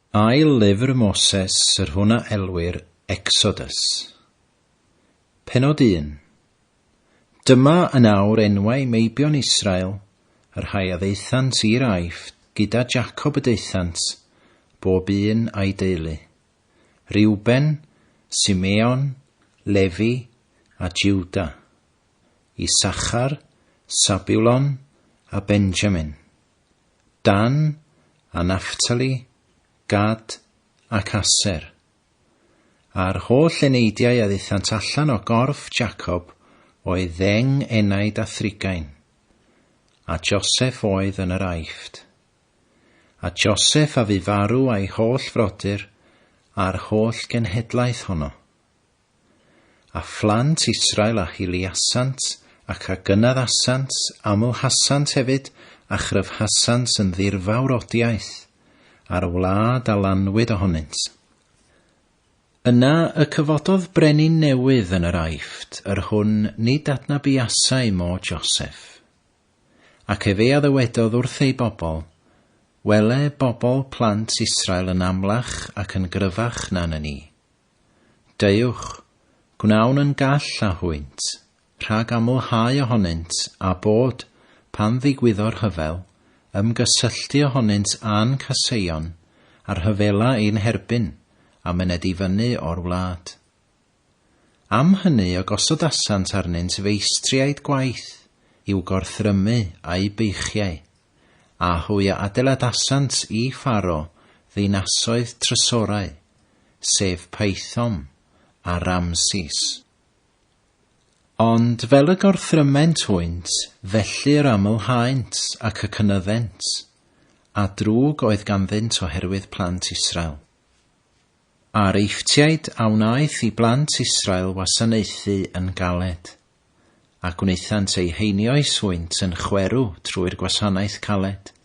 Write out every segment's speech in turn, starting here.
Ail lyfr Moses yr hwnna elwyr Exodus. Pennod 1. Dyma yn awr enwau meibion Israel, yr rhai a ddeithant i'r Aifft gyda Jacob y deithant, bob un a'i deulu. Reuben, Simeon, Levi a Jiwda. Isachar, Sabulon a Benjamin. Dan a Naphtali, Gad ac Aser. A'r holl eneidiau a ddeithant allan o gorff Jacob oedd ddeng enaid a thrigain. A Joseph oedd yn yr Aifft. A Joseph a fu farw a'i holl frodyr a'r holl genhedlaeth honno. A phlant Israel a Hiliasant ac a gynaddasant, amlhasant hefyd a chryfhasant yn ddirfawrodiaeth, a'r wlad a lanwyd ohonynt. Yna y cyfododd brenin newydd yn yr Aifft, yr hwn nid adnabiasau mo Joseph. Ac efe a ddywedodd wrth ei bobl, wele bobl plant Israel yn amlach ac yn gryfach na'n ni. Deuwch, gwnawn yn gall a hwynt, rhag amlhau ohonynt a bod, pan ddigwyddo'r hyfel, ymgysylltu ohonynt a'n caseion, a'r hyfela ein herbyn, a myned i fyny o'r wlad. Am hynny o gosod asant arnynt feistriaid gwaith, i'w gorthrymu a'i beichiau, a hwy a adeiladasant i Pharo ddinasoedd trysorau, sef Paethom a Ramsis. Ond fel y gorthryment hwynt, felly'r amlhaent ac y cynyddent, a drwg oedd ganddynt oherwydd plant Israel. A'r Eifftiaid a wnaeth i blant Israel wasanaethu yn galed, ac wnaethant eu heinioes hwynt yn chwerw trwy'r gwasanaeth caled,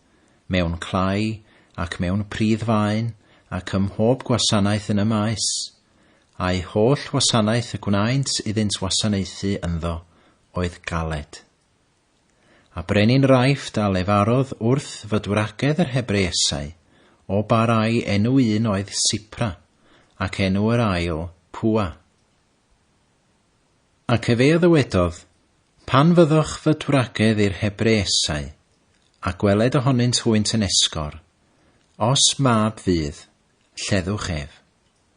mewn clai ac mewn pridd faen ac ym mhob gwasanaeth yn y maes, a'i holl wasanaeth y gwnaent iddynt wasanaethu ynddo oedd galed. A brenin Raifft a lefarodd wrth fydwragedd yr Hebreesau, o barai enw un oedd Sipra, ac enw yr ail Pua. Ac efe a ddywedodd, pan fyddwch fydwragedd i'r Hebreesau, a gweled ohonynt hwynt yn esgor, os mab fydd, lleddwch ef,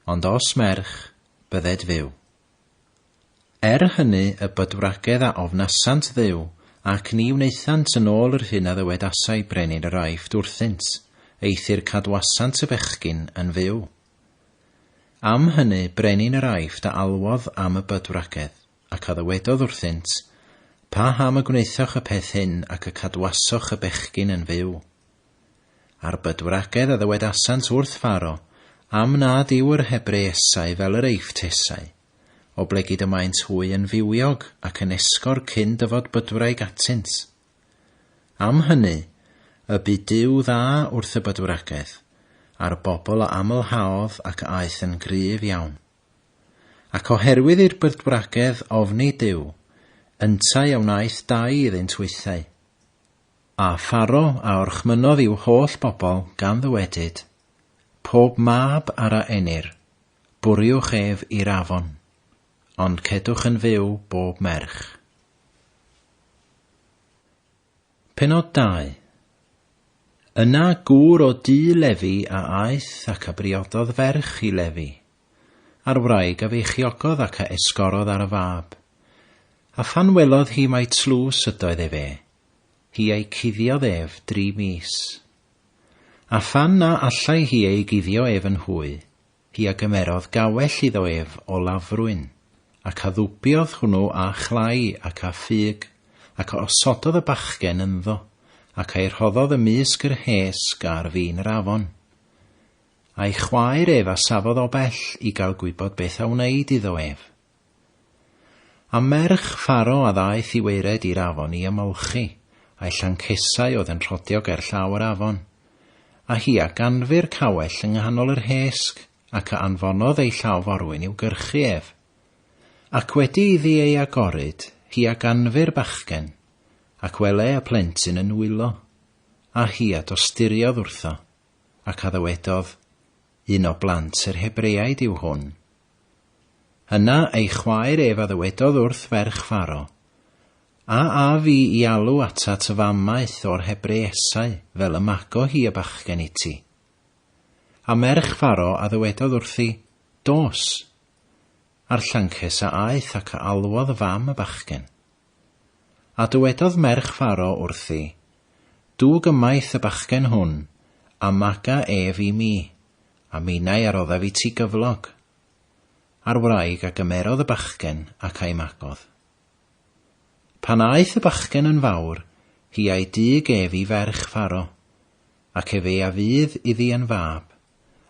ond os merch, bydded fyw. Hynny y bydwragedd a ofnasant ddew, ac ni wnaethant yn ôl yr hyn a ddywedasau brenin yr Aifft wrthynt, eithyr cadwasant y bechgyn yn fyw. Am hynny brenin yr Aifft a alwodd am y bydwragedd, ac a ddywedodd wrthynt, pa ham y gwneithoch y peth hyn ac y cadwasoch y bechgyn yn fyw. A'r bydwragedd a ddywedasant wrth Pharo, am nad yw yr Hebreesau fel yr Eiftesau, o blegid y maent hwy yn fywiog ac yn esgor cyn dyfod bydwraig atynt. Am hynny, y bu Duw dda wrth y bydwragedd, a'r bobl o amlhaodd ac aeth yn gryf iawn. Ac oherwydd i'r bydwragedd ofni Duw, yntau a wnaeth dau iddynt weithau. A Pharo a orchmynodd i'w holl bobl gan ddywedyd, pob mab ar a enir, bwriwch ef i'r afon, ond cedwch yn fyw bob merch. Pennod 2. Yna gŵr o dŷ Lefi a aeth ac a briododd ferch i Lefi, a'r wraig a feichiogodd ac a esgorodd ar y fab. A phan welodd hi mai tlws ydoedd efe, hi ei cuddiodd ef 3 mis. A phan na allai hi ei guddio ef yn hwy, hi a gymerodd gawell iddo ef o lafrwyn, ac a ddwbiodd hwnnw a chlai ac a ffug, ac a osododd y bachgen ynddo, ac a'i rhoddodd y mysg yr hesg ar fin yr afon. A'i chwaer ef a safodd o bell i gael gwybod beth a wneud iddo ef. A merch Pharo a ddaeth i weired i'r afon i ymolchi, a'i llancesau oedd yn rhodio ger llaw yr afon. A hi a ganfu'r cawell yng nghanol yr hesg, ac a anfonodd ei llawforwyn i'w gyrchu ef. Ac wedi iddi ei agorid, hi a ganfu'r bachgen, ac wele y plentyn yn wylo, a hi a dosturiodd wrtho, ac a ddywedodd, un o blant yr Hebreaid yw hwn. Yna ei chwaer ef a ddywedodd wrth ferch Pharo, a fi I alw atat y famaeth o'r Hebreesau fel y mago hi y bachgen I ti. A merch Pharo a ddywedodd wrthi, dos. A'r llances a aeth ac a alwodd fam y bachgen. A dywedodd merch Pharo wrthi, dw gymaith y bachgen hwn, a maga ef I mi, a minnau aroddaf I ti gyflog. A'r wraig a gymerodd y bachgen ac a'i magodd. Pan aeth y bachgen yn fawr, hi a'i dyg ef I ferch Pharo, ac ef a fydd iddi yn fab,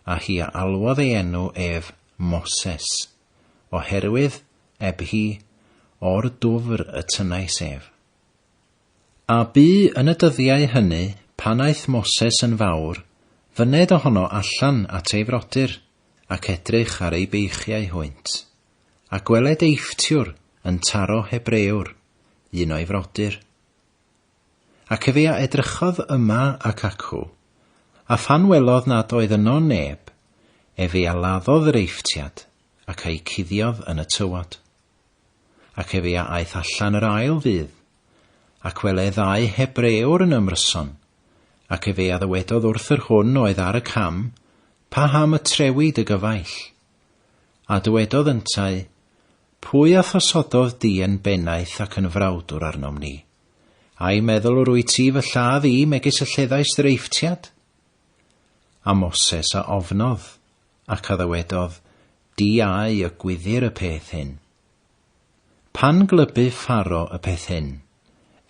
a hi a alwodd ei enw ef Moses, oherwydd eb hi o'r dwfr y tynnais ef. A bu yn y dyddiau hynny, pan aeth Moses yn fawr, fyned ohono allan at ei frodyr, ac edrych ar ei beichiau hwynt, a gweled eifftiwr yn taro Hebrewr, un o'i frodyr. Ac ef a edrychodd yma ac acw, a phan welodd nad oedd yno neb, ef a laddodd yr eifftiad, ac a'i cuddiodd yn y tywod. Ac ef a aeth allan yr ail ddydd, ac wele ddau Hebrewr yn ymryson, ac ef a ddywedodd wrth yr hwn oedd ar y cam, pa ham y trewid y gyfaill. A dywedodd yntai, pwy a thosododd di yn bennaeth ac yn frawdwr arnom ni? A'i meddwl rwy ti fy lladd I megis y lleddais yr eifftiad? A Moses a ofnodd, ac a ddywedodd, di ai y gwyddir y peth hyn. Pan glybu Pharo y peth hyn,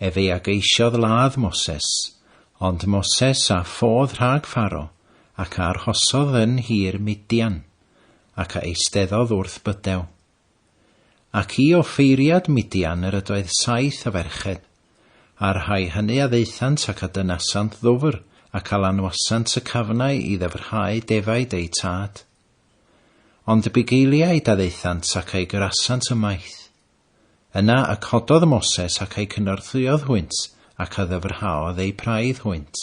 ef a geisiodd ladd Moses, ond Moses a ffodd rhag Pharo, ac a arhosodd yn hir Midian, ac a eisteddodd wrth bydew. Ac I offeiriad Midian yr ydoedd 7 o ferched, a rhai hynny a ddeithant ac a dynasant ddwfr, ac a lanwasant y cafnau I ddyfrhau defaid ei tad. Ond bugeiliaid a ddeithant ac ei grasant y maith. Yna y cododd Moses ac ei cynorthwyodd hwynt, ac a ddyfrhaodd ei praidd hwynt.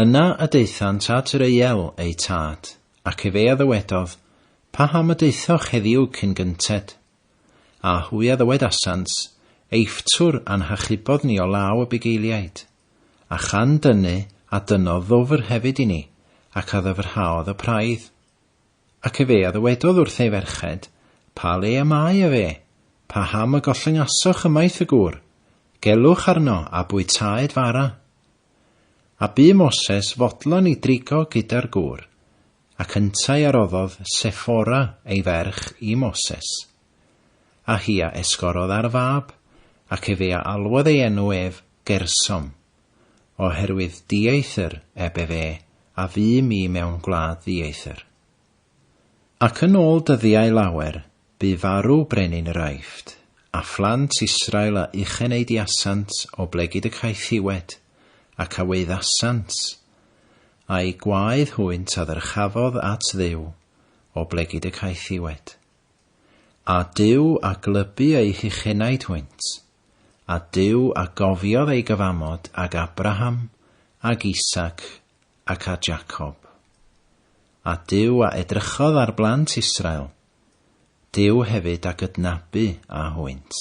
Yna y deithant at yr eiel ei tad, ac ef a ddywedodd, pa ham y deithoch heddiw cyn gynted? A hwy a ddywedasant, eifftrwr anhachubodd ni o law y bugeiliaid, a chan dynnu a dynodd ddwfr hefyd I ni, ac a ddyfrhaodd y praidd. Ac ef a ddywedodd wrth ei ferched, pa le amai pa ham y gollingasoch ymaith y gŵr, gelwch arno a bwytaed fara. A bu Moses fodlon I drigo gyda'r gŵr, ac yntau aroddodd Sephora ei ferch I Moses. A hi a esgorodd ar fab, ac ef a alwodd ei enw ef Gersom, oherwydd dieithr eb a fu mi mewn gwlad dieithr. Ac yn ôl dyddiau lawer, bu farw brenin yr Aifft, a phlant Israel a uchen ei diasant o blegyd y caethiwed, ac a weiddasant, a'i gwaedd hwynt a ddyrchafodd at Dduw o blegyd y caethiwed. A Duw a glybu ei chychenaid hwynt, a Duw a gofiodd ei gyfamod ag Abraham, ag Isaac, ac a Jacob. A Duw a edrychodd ar blant Israel, Duw hefyd a gydnabu a hwynt.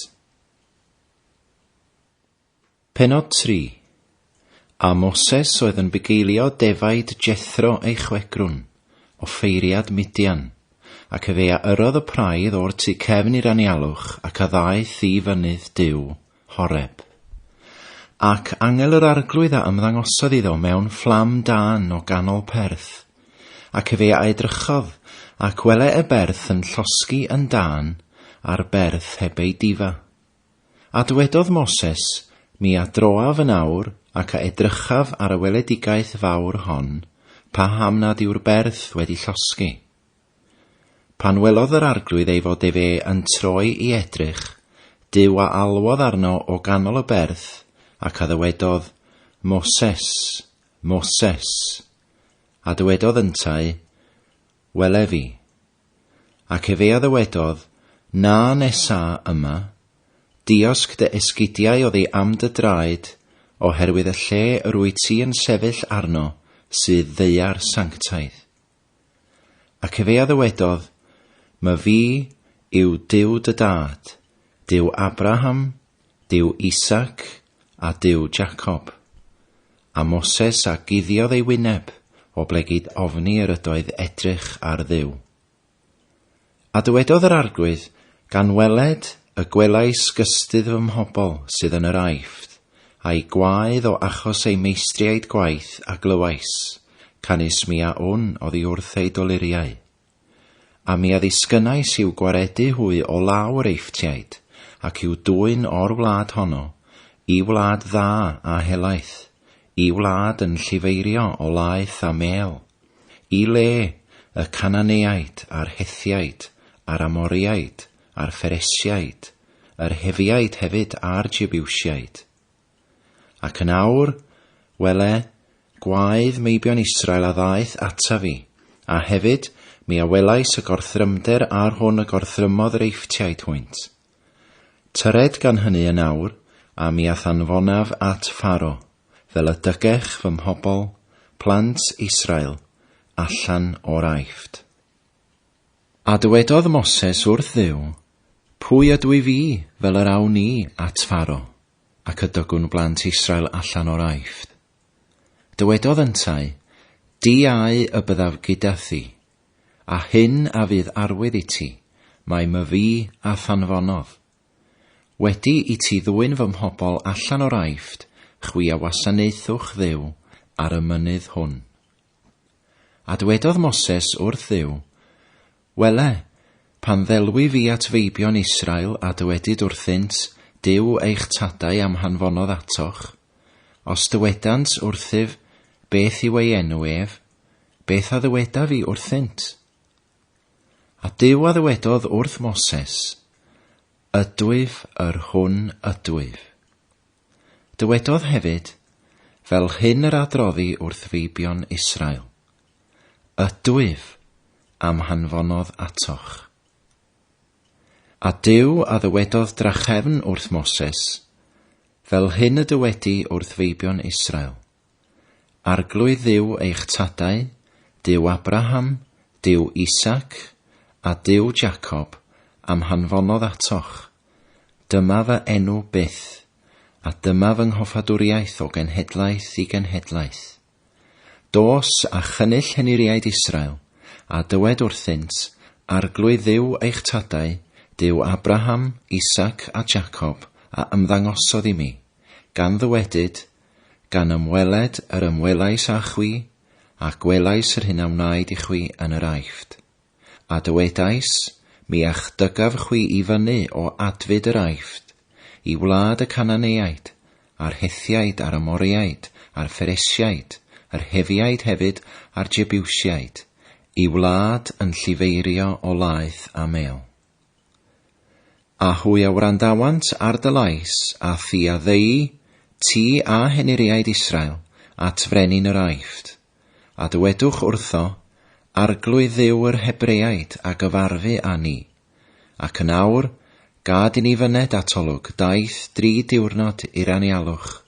Pennod 3. A Moses oedd yn bugeilio defaid Jethro ei chwecrwn, o ffeiriad Midian, ac ef a yrodd y praidd o'r tu cefn i'r anialwch ac a ddaeth I fynydd Duw, Horeb. Ac angel yr arglwydd a ymddangosodd iddo mewn fflam dan o ganol perth, ac ef a edrychodd, ac wele y berth yn llosgi yn dan ar berth heb ei difa. A dywedodd Moses, mi adroaf yn awr ac a edrychaf ar y weledigaeth fawr hon, pa ham nad yw'r berth wedi llosgi. Pan welodd yr arglwydd ei fod ef yn troi I edrych, Duw a alwodd arno o ganol y berth, ac a ddywedodd, Moses, Moses. A dywedodd yntai, wele fi. Ac ef a ddywedodd, na nesa yma, diosg dy esgidiau oddi am dy draed, oherwydd y lle yr wyt ti yn sefyll arno sydd ddeiar sanctaidd. Ac efe a ddywedodd, "My fi yw Duw dy dad, Duw Abraham, Duw Isaac a Duw Jacob." A Moses a guddiodd ei wyneb o ble gyd ofni yr ydoedd edrych ar Dduw. A dywedodd yr arglwydd, "Gan weled y gwelais gystydd fy mhobol sydd yn yr Aifft, a'i gwaedd o achos ei meistriaid gwaith a glywais, canys mi a wn oddi wrth ei doluriau. A mi a ddisgynnais i'w gwaredu hwy o lawr Eifftiaid, ac i'w dwyn o'r wlad honno, i wlad dda a helaeth, i wlad yn llifeirio o laeth a mel, i le y Cananeaid a'r Hethiaid, a'r Amoriaid, a'r Pheresiaid, yr Hefiaid hefyd a'r Jebiwsiaid. Ac yn awr, wele, gwaedd meibion Israel a ddaeth ata fi, a hefyd mi a welais y gorthrymder ar hwn y gorthrymodd yr Eifftiaid hwynt. Tyred gan hynny yn awr, a mi a thanfonaf at Pharo, fel y dygech fy mhobol, plant Israel, allan o'r Aifft. A dywedodd Moses wrth Dduw, "Pwy ydw i fi fel yr awn ni at Pharo, ac ydygwn blant Israel allan o'r Aifft?" Dywedodd yntai, "Di ai y byddaf gyda thi, a hyn a fydd arwydd i ti, mae my fi a thanfonodd. Wedi i ti ddwyn fy mhobol allan o'r Aifft, chwi a wasanaethwch Dduw ar y mynydd hwn." A dywedodd Moses wrth Dduw, "Wele, pan ddelwi fi at feibion Israel a dywedid wrthynt, Duw eich tadau am hanfonodd atoch, os dywedant wrthyf beth yw ei enw ef, beth a ddyweda fi wrthynt?" A Duw a ddywedodd wrth Moses, "Ydwyf yr hwn ydwyf." Dywedodd hefyd, fel hyn yr adroddi wrth feibion Israel, "Ydwyf am hanfonodd atoch." A Duw a ddywedodd drachefn wrth Moses, fel hyn y dywedi wrth feibion Israel, "Arglwydd Dduw eich tadau, Duw Abraham, Duw Isaac a Duw Jacob, am hanfonodd atoch. Dyma fy enw byth, a dyma fy nghoffadwriaeth o genhedlaeth i genhedlaeth. Dos a chynnull heniriaid Israel, a dywed wrthynt, arglwydd Dduw eich tadau, Duw Abraham, Isaac a Jacob, a ymddangosodd i mi, gan ddywedyd, gan ymweled yr ymwelais â chwi, a gwelais yr hyn a wnaed i chwi yn yr Aifft. A dywedais, mi a'ch dygaf chwi i fyny o adfyd yr Aifft, i wlad y Cananeaid, a'r Hethiaid, a'r Amoriaid, a'r Pheresiaid, yr Hefiaid hefyd, a'r Jebiwsiaid, i wlad yn llifeirio o laeth a mel. A hwy a wrandawant ar dy lais, a thi a ddei, ti a heniriaid Israel, at frenin yr Aifft. A dywedwch wrtho, arglwydd Dduw yr Hebreaid a gyfarfu a ni. Ac yn awr, gad i ni fyned atolwg daeth 3 diwrnod i'r anialwch,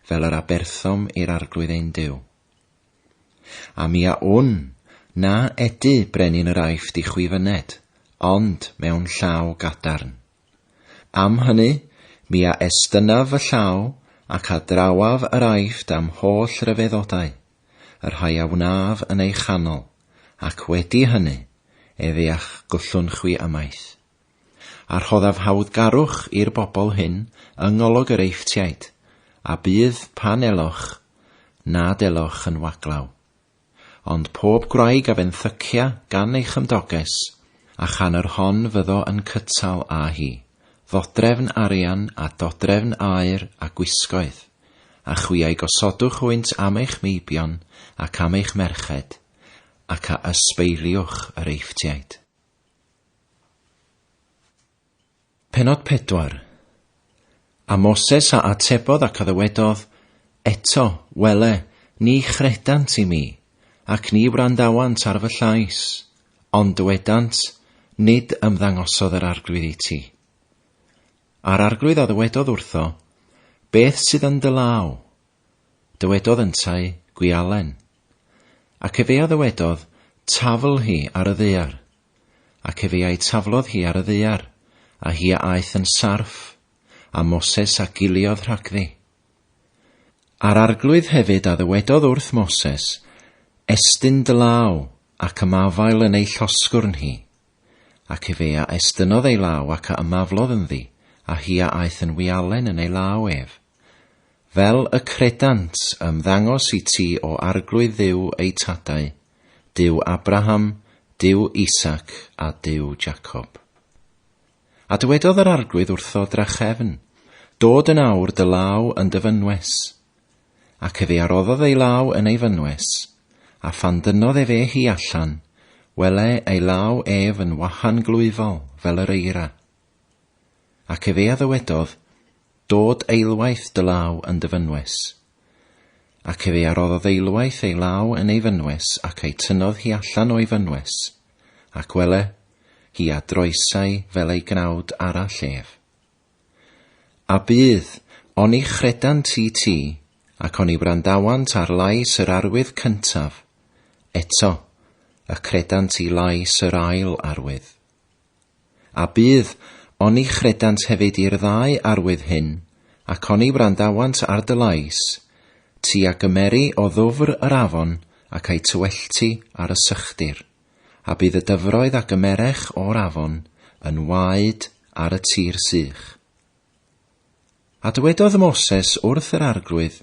fel yr aberthom i'r arglwydd ein Duw. A mi a wn, na edu brenin yr Aifft i chwi fyned, ond mewn llaw gadarn. Am hynny, mi a estynaf y llaw ac a drawaf yr Aifft am holl ryfeddodau, yr rhai a wnaf yn ei chanol, ac wedi hynny, efiach gwllwn chwi ymaith. A rhoddaf hawddgarwch i'r bobl hyn yng ngolwg yr Eifftiaid, a bydd pan eloch, nad eloch yn waglaw. Ond pob gwraig a fenthycia gan ei chymdoges, a chan yr hon fyddo yn cytal a hi, ddodrefn arian a dodrefn aer a gwisgoedd, a chwiau gosodwch hwynt am eich meibion ac am eich merched, ac a ysbeiliwch yr Eifftiaid. Pennod 4. A Moses a atebodd ac a ddywedodd, "Eto, wele, ni chredant i mi, ac ni wrandawant ar fy llais, ond dywedant, nid ymddangosodd yr arglwydd i ti." A'r arglwydd a ddywedodd wrtho, "Beth sydd yn dy law?" Dywedodd yntai, "Gwialen." Ac efe a ddywedodd, tafl hi ar y ddaear, ac efe ei taflodd hi ar y ddaear, a hi aeth yn sarff, a Moses a giliodd rhagddi. Ar arglwydd hefyd a ddywedodd wrth Moses, estyn dy law ac ymafael yn ei llosgwrn hi, ac efe a estynodd ei law ac a ymaflodd ynddi, a hi a aeth yn wialen yn ei law ef. Fel y credant ymddangos i ti o arglwydd Dduw ei tadau, Duw Abraham, Duw Isac a Duw Jacob. A dywedodd yr arglwydd wrtho drachefn, dod yn awr dy law yn dy fynwes, ac efe arroddodd ei law yn ei fynwes, a phan dynnodd efe hi allan, wele ei law ef yn wahan glwyfol fel yr eira. Ac efe a ddywedodd, dod eilwaith dy law yn dy fynwes. Ac efe arroddodd eilwaith ei law yn ei fynwes ac ei tynnodd hi allan o'i fynwes, ac wele, hi a droesau fel ei gnawd arall ef. A bydd, on i chredant i ti, ac on i brandawant ar lais yr arwydd cyntaf, eto, y credant i lais yr ail arwydd. A bydd, on i chredant hefyd i'r ddau arwydd hyn, ac on i brandawant ar dy lais, ti a gymeru o ddwfr yr afon ac ei tywellti ar y sychdir, a bydd y dyfroedd a gymerech o'r afon yn waed ar y tir sych. A dywedodd Moses wrth yr arglwydd,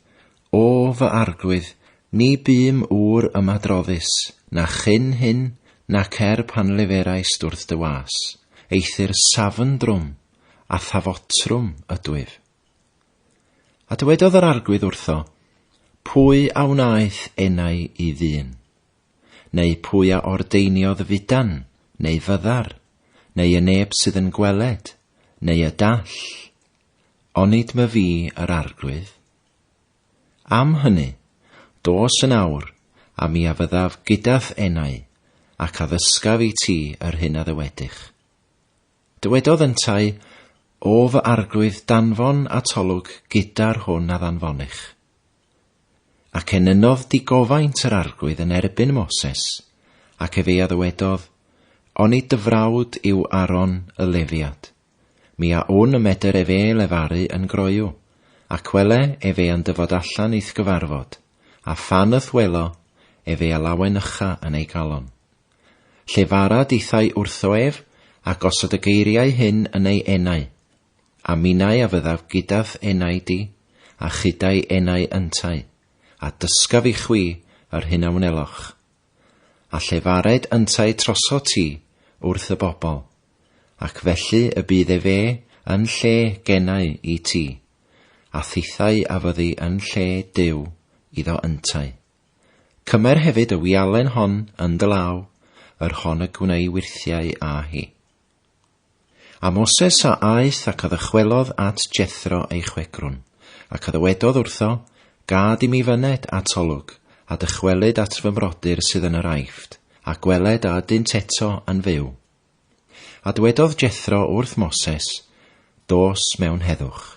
o fy arglwydd, ni bym ŵr ymadroddus, na chyn hyn, na cer pan leferais dwrth dy was, eithir safn drwm, a thafotrwm ydwyf. A dywedodd yr arglwydd wrtho, pwy a wnaeth enau i ddyn? Neu pwy a ordeiniodd fudan, neu fyddar, neu y neb sydd yn gweled, neu y dall? Onid my fi yr arglwydd? Am hynny, dos yn awr, a mi a fyddaf gydath enau, ac a ddysgaf i ti yr hyn a ddywedych. Dywedodd yntai, o fy arglwydd danfon a tolwg gyda'r hwn a ddanfonich. Ac enynodd digofaint yr arglwydd yn erbyn Moses, ac efe a ddywedodd, oni dyfrawd yw Aron y lefiad. Mi a o'n y medr efe lefaru yn groiw, ac wele efe yn dyfod allan i'th gyfarfod, a phan ythwelo efe a lawen ycha yn ei galon. Lle fara dithau wrtho ef, a gosod y geiriau hyn yn ei enau, a minnau a fyddaf gydath enau di, a chydau enau yntai, a dysgaf i chwi yr hyn a wneloch. A lle fared yntai troso ti wrth y bobl, ac felly y bydd efe yn lle gennau i ti, a thithau a fyddi yn lle Duw iddo yntai. Cymer hefyd y wialen hon yn dy law, yr hon y gwneud wirthiau a hi. A Moses a aeth ac a ddychwelodd at Jethro ei chwegrwn, ac a ddywedodd wrtho, gad i mi fyned at olwg, a dychwelyd at fy mrodyr sydd yn yr aifft, a gweled a dynt eto yn fyw. A dywedodd Jethro wrth Moses, dos mewn heddwch.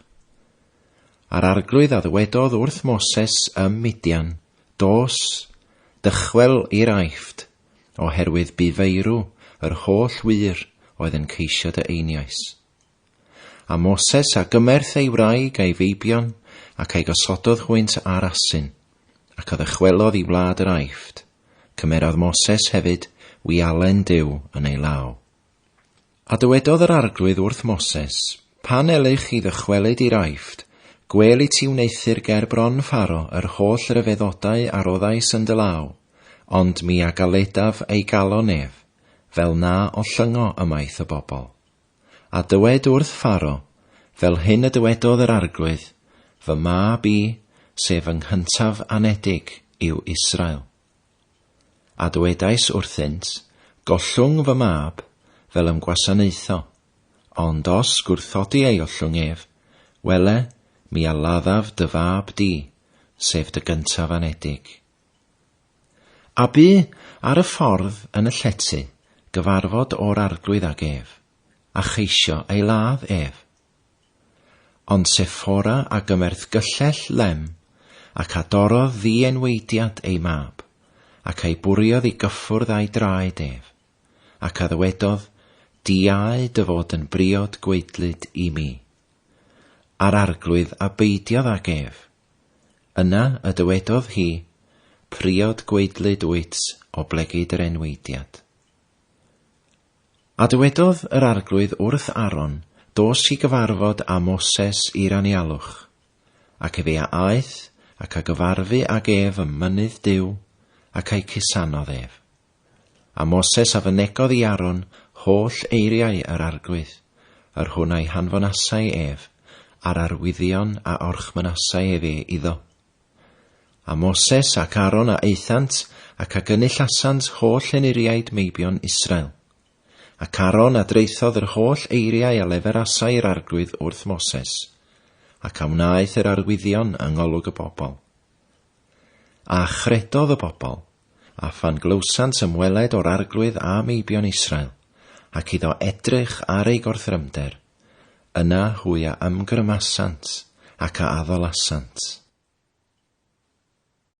A'r arglwydd a ddywedodd wrth Moses ym Midian, dos, dychwel i'r aifft, oherwydd bu feirw yr holl wir oedd yn ceisio dy einiais. A Moses a gymerth ei wraig a'i feibion ac ei gosododd hwynt ar asyn, ac a ddychwelodd i wlad yr aifft. Cymerodd Moses hefyd wialen Duw yn ei law. A dywedodd yr arglwydd wrth Moses, pan elych i ddychwelyd i'r aifft, gweli ti wneithir ger bron Pharo yr holl ryfeddodau a roddais yn dy law, ond mi a galedaf ei galon ef, fel na o llyngo ymaith y bobl. A dywed wrth Pharo, fel hyn y dywedodd yr arglwydd, fy mab i, sef yng nghyntaf anedig, yw Israel. A dywedais wrthynt, gollwng fy mab, fel ymgwasanaetho, ond os gwrthodi ei ollwng ef, wele, mi a laddaf dy fab di, sef dy gyntaf anedig. A bu ar y ffordd yn y llety, gyfarfod o'r arglwydd ag ef, a cheisio ei ladd ef. Ond Sephora a gymerth gyllell lem, ac adorodd ddienweidiad ei mab, ac ei bwriodd I gyffwrdd a'i draed ef, ac a ddywedodd, diau dy fod yn briod gweidlyd I mi. Ar arglwydd a beidiodd ag ef. Yna y dywedodd hi, priod gweidlyd wyt o blegyd yr enweidiad. A dywedodd yr arglwydd wrth Aaron, dos I gyfarfod â Moses i'r anialwch, ac fe a aeth ac a gyfarfu ag ef ym mynydd Duw, ac ei cusanodd ef. A Moses a fynegodd I Aaron holl eiriau yr arglwydd, yr hwn a'i hanfonasau ef, a'r arwyddion a orchmynasau ef iddo. A Moses ac Aaron a eithant ac a gynullasant holl eniriaid meibion Israel. Ac Aaron a dreithodd yr holl eiriau a leferasau'r arglwydd wrth Moses, ac a wnaeth yr arwyddion yng ngolwg y bobl. A chredodd y bobl, a phan glywsant ymweled o'r arglwydd a meibion Israel, ac iddo edrych ar ei gorthrymder, yna hwy a ymgrymasant ac a addolasant.